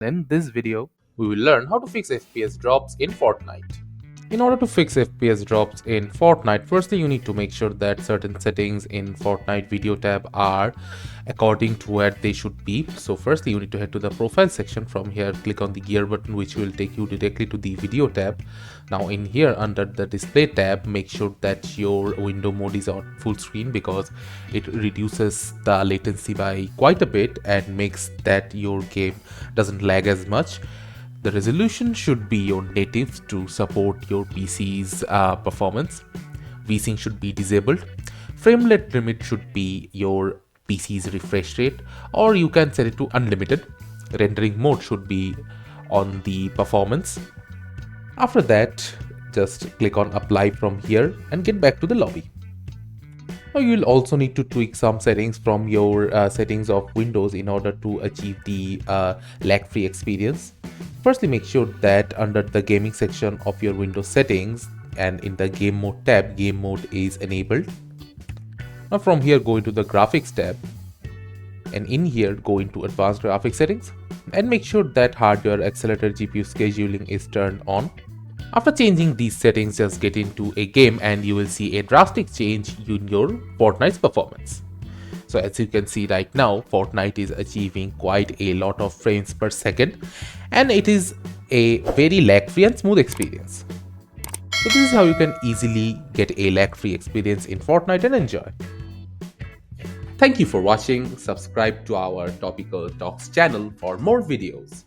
In this video, we will learn how to fix FPS drops in Fortnite. In order to fix FPS drops in Fortnite, firstly you need to make sure that certain settings in Fortnite video tab are according to where they should be. So firstly you need to head to the profile section. From here click on the gear button, which will take you directly to the video tab. Now in here under the display tab, make sure that your window mode is on full screen because it reduces the latency by quite a bit and makes that your game doesn't lag as much. The resolution should be your native to support your PC's performance. VSync should be disabled. Frame rate limit should be your PC's refresh rate, or you can set it to unlimited. Rendering mode should be on the performance. After that, just click on apply from here and get back to the lobby. Now you will also need to tweak some settings from your settings of Windows in order to achieve the lag-free experience. Firstly, make sure that under the gaming section of your Windows settings and in the game mode tab, game mode is enabled. Now from here go into the graphics tab and in here go into advanced graphics settings and make sure that hardware accelerated GPU scheduling is turned on. After changing these settings, just get into a game and you will see a drastic change in your Fortnite's performance. So as you can see right now, Fortnite is achieving quite a lot of frames per second and it is a very lag-free and smooth experience. So this is how you can easily get a lag-free experience in Fortnite and enjoy. Thank you for watching. Subscribe to our Topical Talks channel for more videos.